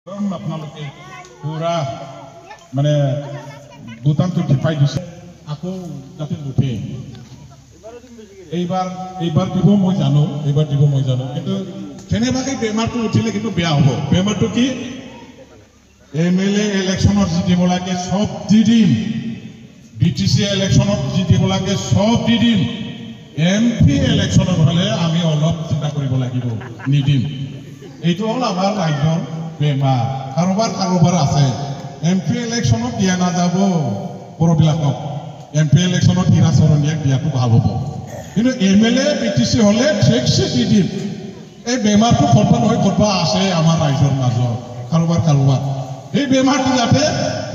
আপোনালোকে পুৰা মানে বুটামটো টিপাই দিছে আকৌ যাতে নুঠে এইবাৰ দিব মই জানো কিন্তু কেনেবাকে বেমাৰটো উঠিলে কিন্তু বেয়া হ'ব বেমাৰটো কি এমএলএ ইলেকশ্যনত জিতিব লাগে সব দি দিম বিটিসি ইলেকশ্যনত জিতিব লাগে সব দি দিম এমপি ইলেকশ্যনত হলে আমি অলপ চিন্তা কৰিব লাগিব নিদিম এইটো হল আমাৰ ৰাজ্যৰ বেমাৰ কাৰোবাৰ আছে এমপি ইলেকশ্যনত দিয়া নাযাব পৰবিলাকক এমপি ইলেকশ্যনত হীৰা চৰণীয়াক দিয়াটো ভাল হ'ব কিন্তু এমএলএ বিটিসি হলে ট্ৰেক্সি দি দিম এই বেমাৰটো কৰ্তন হৈ কৰবা আছে আমাৰ ৰাজ্যৰ মাজত কাৰোবাৰ এই বেমাৰটো যাতে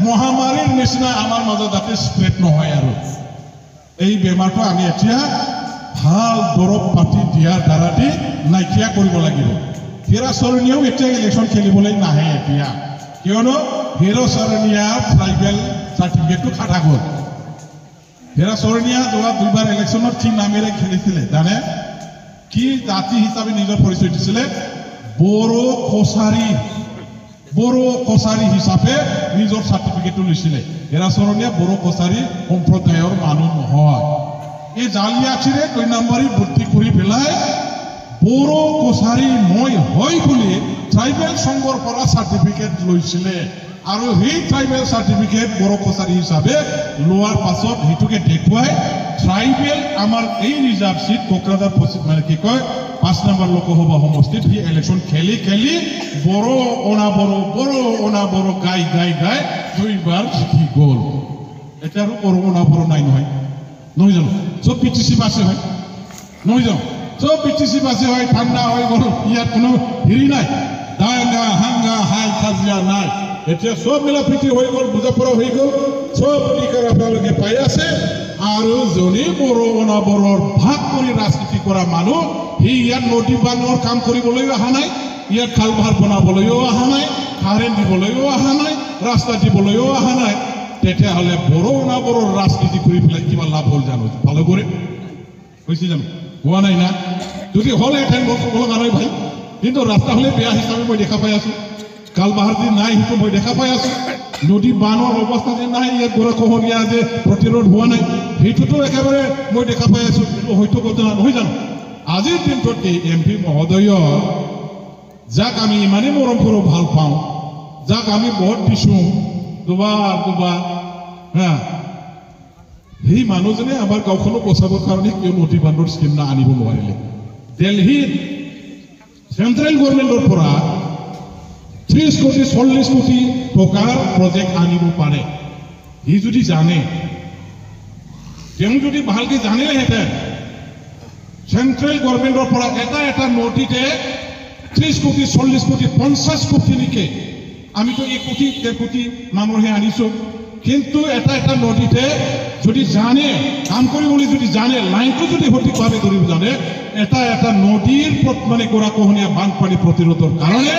মহামাৰীৰ নিচিনা আমাৰ মাজত যাতে স্প্ৰেড নহয় আৰু এই বেমাৰটো আমি এতিয়া ভাল দৰৱ পাতি দিয়াৰ দ্বাৰা দি নাইকিয়া কৰিব লাগিব হীৰা চৰণীয়াও এতিয়া ইলেকশ্যন খেলিবলৈ নাহে এতিয়া কিয়নো হীৰা চৰণীয়া ট্ৰাইবেল চাৰ্টিফিকেটটো খাটা গ'ল হীৰা চৰণীয়া যোৱা দুইবাৰ ইলেকশ্যনত কি নামেৰে খেলিছিলে জানে কি জাতি হিচাপে নিজৰ পৰিচয় দিছিলে বড়ো কছাৰী হিচাপে নিজৰ চাৰ্টিফিকেটটো লৈছিলে হীৰা চৰণীয়া বড়ো কছাৰী সম্প্ৰদায়ৰ মানুহ নহয় এই জালিয়াচিৰে 2 নম্বৰী ভৰ্তি কৰি পেলাই বড়ো কছাৰী মই হয় বুলি ট্ৰাইবেল সংঘৰ পৰা চাৰ্টিফিকেট লৈছিলে আৰু সেই ট্ৰাইবেল চাৰ্টিফিকেট বড়ো কছাৰী হিচাপে লোৱাৰ পাছত হেতুকে দেখুৱাই ট্ৰাইবেল আমাৰ এই ৰিজাৰ্ভ সিট কোকৰাঝাৰ মানে কি কয় 5 নম্বৰ লোকসভা সমষ্টিত হি ইলেকশ্যন খেলি বড়ো অনাবড়ো গাই দুইবাৰ জিকি গ'ল এতিয়া আৰু অনাবড়ো নাই নহয় জানো চব পিটিসি বাছে হয় নহয় জানো সব বিটিসি বাসে হয় ঠান্ডা হয় গরম ইয়াত কোনো হিরি নাই দাঙ্গা হাঙ্গা হাই কাজিয়া নাই এতিয়া সব মিলাপ্ৰীতি হৈ গ'ল বুজাপৰা হৈ গ'ল সব অধিকাৰ আপোনালোকে পাই আছে আৰু জনী বড়ো অনাবড়োৰ ভাগ কৰি ৰাজনীতি কৰা মানুহ সি ইয়াত নদী বান্ধৰ কাম কৰিবলৈ অহা নাই ইয়াত খালভাৰ বনাবলৈও অহা নাই কাৰেণ্ট দিবলৈও অহা নাই ৰাস্তা দিবলৈও অহা নাই তেতিয়াহ'লে বড়ো অনাবড়োৰ ৰাজনীতি কৰি পেলাই কিবা লাভ হ'ল জানো ভালো কৰে হৈছে জানো হোৱা নাই না যদি হলে এটেন বলব লগা নাই ভাই কিন্তু ৰাস্তা হলে বেয়া হিচাপে মই দেখা পাই আছো কালবাহাৰ যে নাই সেইটো মই দেখা পাই আছো নদী বানৰ অৱস্থা যে নাই ইয়াত গৰাখহনীয়া যে প্ৰতিৰোধ হোৱা নাই সেইটোতো একেবাৰে মই দেখা পাই আছো কিন্তু হয়তো ঘটনা নহয় জানো আজিৰ দিনটোত এমপি মহোদয় যাক আমি ইমানেই মৰম কৰোঁ ভাল পাওঁ যাক আমি ভোট দিছোঁ দুবাৰ হা সেই মানুহজনে আমাৰ গাঁওখনো বচাবৰ কাৰণে কিয় নদী বান্ধৰ স্কিম না আনিব নোৱাৰিলে দিল্লীত চেন্ট্ৰেল গভৰ্ণমেণ্টৰ পৰা 30 কোটি 40 কোটি টকাৰ প্ৰজেক্ট আনিব পাৰে সি যদি জানে তেওঁ যদি ভালকে জানিলেহেঁতেন চেন্ট্ৰেল গভৰ্ণমেণ্টৰ পৰা এটা নদীতে 30 কোটি 40 কোটি 50 কোটিলৈকে আমিতো 1 কোটি 1.5 কোটি মানুহহে আনিছো কিন্তু এটা নদীতে যদি জানে কাম কৰিবলৈ যদি জানে লাইনটো যদি সঠিকভাৱে ধৰিব জানে এটা নদীৰ মানে গৰাখহনীয়া বানপানী প্ৰতিৰোধৰ কাৰণে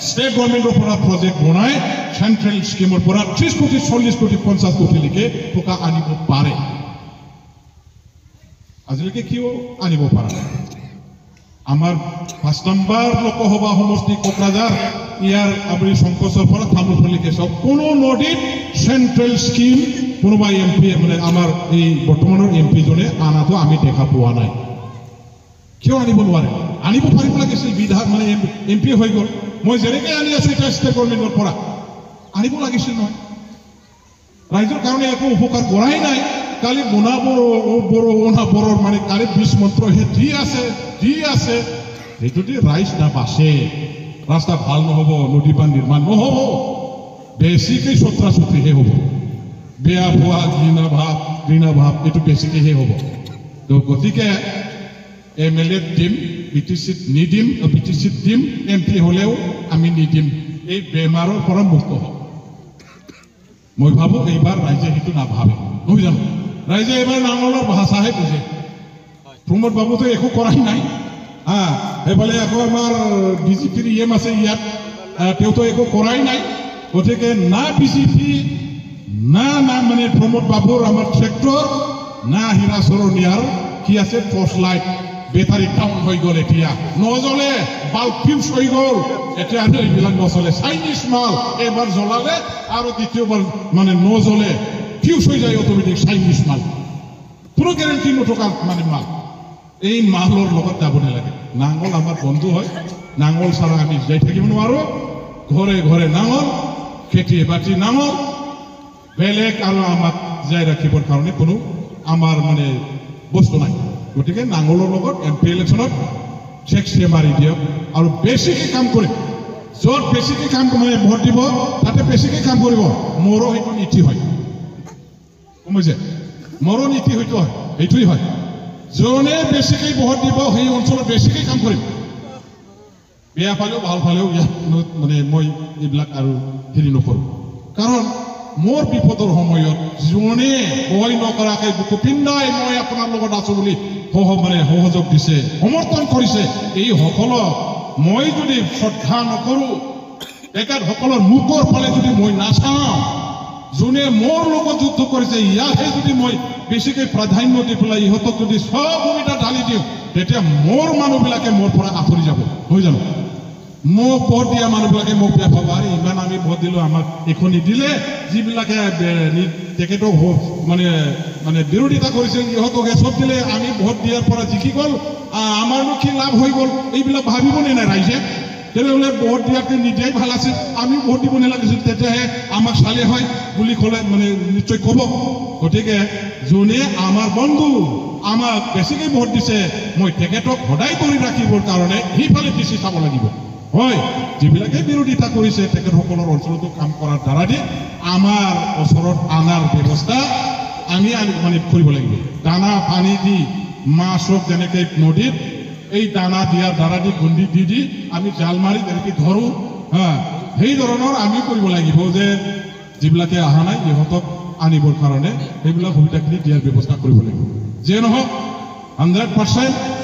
ষ্টেট গভৰ্ণমেণ্টৰ পৰা প্ৰজেক্ট বনাই চেন্ট্ৰেল স্কিমৰ পৰা 30 কোটি 40 কোটি 50 কোটিলৈকে টকা আনিব পাৰে আজিলৈকে কিয় আনিব পৰা আমাৰ 5 নম্বৰ লোকসভা সমষ্টি কোকৰাঝাৰ ইয়াৰ আপুনি সংকোচৰ পৰা থামুফলিকে সব কোনো নদীত চেন্ট্ৰেল স্কিম কোনোবা এমপি মানে আমাৰ এই বৰ্তমানৰ এমপি জনে আনাটো আমি দেখা পোৱা নাই কিয় আনিব নোৱাৰে আনিব পাৰিব লাগিছিল বিধান মানে এমপি হৈ গ'ল মই যেনেকৈ আনি আছো এতিয়া ষ্টেট গভৰ্ণমেণ্টৰ পৰা আনিব লাগিছিল নহয় ৰাইজৰ কাৰণে একো উপকাৰ কৰাই নাই কালি বড়ো অনাবড়োৰ মানে কালি 20 মন্ত্ৰহে দি আছে সেইটো দি ৰাইজ নাবাচে ৰাস্তা ভাল নহ'ব নদী বান্ধ নিৰ্মাণ নহ'ব বেছিকে ছত্ৰাছত্ৰীহে হ'ব বেয়া ভুৱা ঘৃণা ভাৱ এইটো বেছিকেহে হ'ব তো গতিকে এমএলএ দিম বিটিসিত নিদিম বিটিসিত দিম এমপি হ'লেও আমি নিদিম এই বেমাৰৰ পৰা মুক্ত হ'ব মই ভাবোঁ এইবাৰ ৰাইজে সেইটো নাভাবে নহয় জানো ৰাইজে এইবাৰ নাঙলৰ ভাষাহে বুজে প্ৰমোদ বাবুতো একো কৰাই নাই এইফালে আকৌ আমাৰ বিজেপিৰ ইএম আছে ইয়াত তেওঁতো একো কৰাই নাই গতিকে না বিজেপি না মানে প্ৰমোদ বাবুৰ আমাৰ ট্ৰেক্টৰ না হীৰা চৰণীয়াৰ কি আছে টৰ্চ লাইট বেটাৰী ডাউন হৈ গ'ল এতিয়া নজ্বলে বাল্ব ফিউজ হৈ গ'ল এতিয়া আৰু এইবিলাক নচলে চাইনিজ মাল এবাৰ জ্বলালে আৰু দ্বিতীয়বাৰ মানে নজ্বলে ফিউজ হৈ যায় অট'মেটিক চাইনিজ মাল কোনো গেৰেণ্টি নথকা মানে মাল এই মালৰ লগত যাব নালাগে নাঙল আমাৰ বন্ধু হয় নাঙল ছাড়া আমি যাই থাকিব নোৱাৰো ঘৰে ঘৰে নাঙল খেতি বাতি নাঙল বেলেগ আৰু আমাক যাই ৰাখিবৰ কাৰণে কোনো আমাৰ মানে বস্তু নাই গতিকে নাঙলৰ লগত এমপি ইলেকশ্যনত চেক মাৰি দিয়ক আৰু বেছিকৈ কাম কৰে য'ত বেছিকৈ কাম মানে ভোট দিব তাতে বেছিকৈ কাম কৰিব মোৰো সেইটো নীতি হয় বুজিছে মোৰো নীতি হয়তো হয় এইটোৱেই হয় যোনে বেছিকৈ ভোট দিব সেই অঞ্চলত বেছিকৈ কাম কৰিম বেয়া পালেও ভাল পালেও ইয়াত মানে মই এইবিলাক আৰু হেৰি নকৰোঁ কাৰণ মোৰ বিপদৰ সময়ত যোনে ভয় নকৰাকৈ বুকু পিন্ধাই মই আপোনাৰ লগত আছো বুলি মানে সহযোগ দিছে সমৰ্থন কৰিছে এই সকলক মই যদি শ্ৰদ্ধা নকৰোঁ তেখেতসকলৰ মুখৰ ফালে যদি মই নাচাওঁ যোনে মোৰ লগত যুদ্ধ কৰিছে ইয়াকহে যদি মই বেছিকৈ প্ৰাধান্য দি পেলাই ইহঁতক যদি সব ভূমিকা ঢালি দিওঁ তেতিয়া মোৰ মানুহবিলাকে মোৰ পৰা আঁতৰি যাব নহয় জানো মোক ভোট দিয়া মানুহবিলাকে মোক বেয়া পাব আৰু ইমান আমি ভোট দিলোঁ আমাক এইখন নিদিলে যিবিলাকে তেখেতক মানে মানে বিৰোধিতা কৰিছিল ইহঁতক চব দিলে আমি ভোট দিয়াৰ পৰা জিকি গ'ল আমাৰনো কি লাভ হৈ গ'ল এইবিলাক ভাবিবনে নাই ৰাইজে তেনেহ'লে ভোট দিয়াতকৈ নিদিয়াই ভাল আছিল আমি ভোট দিব নালাগিছিল তেতিয়াহে আমাক চালে হয় বুলি ক'লে মানে নিশ্চয় ক'ব গতিকে যোনে আমাৰ বন্ধু আমাক বেছিকৈ ভোট দিছে মই তেখেতক সদায় কৰি ৰাখিবৰ কাৰণে সেইফালে বেছি চাব লাগিব হয় যিবিলাকে বিৰোধিতা কৰিছে তেখেতসকলৰ অঞ্চলতো কাম কৰাৰ দ্বাৰা দি আমাৰ ওচৰত আনাৰ ব্যৱস্থা আমি মানে কৰিব লাগিব দানা পানী দি মাছক যেনেকৈ নদীত এই দানা দিয়াৰ দ্বাৰা দি গুণ্ডি দি আমি জাল মাৰি যেনেকৈ ধৰোঁ সেই ধৰণৰ আমি কৰিব লাগিব যে যিবিলাকে অহা নাই ইহঁতক আনিবৰ কাৰণে সেইবিলাক সুবিধাখিনি দিয়াৰ ব্যৱস্থা কৰিব লাগিব যে নহওক 100%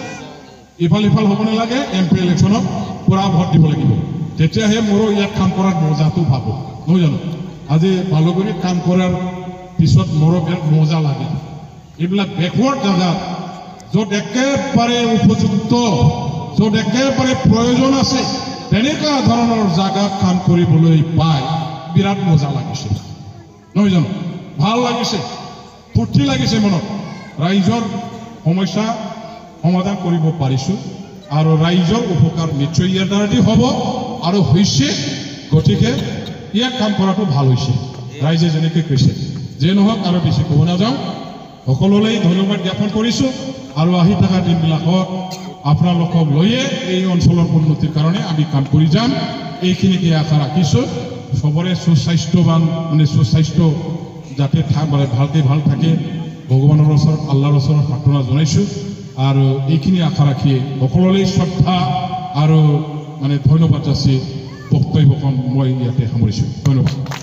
ইফাল সিফাল হ'ব নালাগে এমপি ইলেকশ্যনত পুৰা ভোট দিব লাগিব তেতিয়াহে মোৰো ইয়াত কাম কৰাৰ মজাটো পাব নহয় জানো আজি বালুগুৰিত কাম কৰাৰ পিছত মোৰো বিৰাট মজা লাগে এইবিলাক বেকৱাৰ্ড জেগাত য'ত একেবাৰে উপযুক্ত য'ত একেবাৰে প্ৰয়োজন আছে তেনেকুৱা ধৰণৰ জেগাত কাম কৰিবলৈ পাই বিৰাট মজা লাগিছে নহয় জানো ভাল লাগিছে ফূৰ্তি লাগিছে মনত ৰাইজৰ সমস্যা সমাধান কৰিব পাৰিছোঁ আৰু ৰাইজৰ উপকাৰ নিশ্চয় ইয়াৰ দ্বাৰা হ'ব আৰু হৈছে গতিকে ইয়াক কাম কৰাটো ভাল হৈছে ৰাইজে যেনেকৈ কৈছে যে নহওক আৰু বেছি ক'ব নাযাওঁ সকলোলৈ ধন্যবাদ জ্ঞাপন কৰিছোঁ আৰু আহি থকা দিনবিলাকত আপোনালোকক লৈয়ে এই অঞ্চলৰ উন্নতিৰ কাৰণে আমি কাম কৰি যাম এইখিনিকে আশা ৰাখিছোঁ সবৰে সুস্বাস্থ্যৱান মানে সুস্বাস্থ্য যাতে মানে ভালকৈ ভাল থাকে ভগৱানৰ ওচৰত আল্লাহৰ ওচৰত প্ৰাৰ্থনা জনাইছোঁ আৰু এইখিনি আশা ৰাখি সকলোলৈ শ্ৰদ্ধা আৰু মানে ধন্যবাদ যাচি বক্তব্যখন মই ইয়াতে সামৰিছোঁ ধন্যবাদ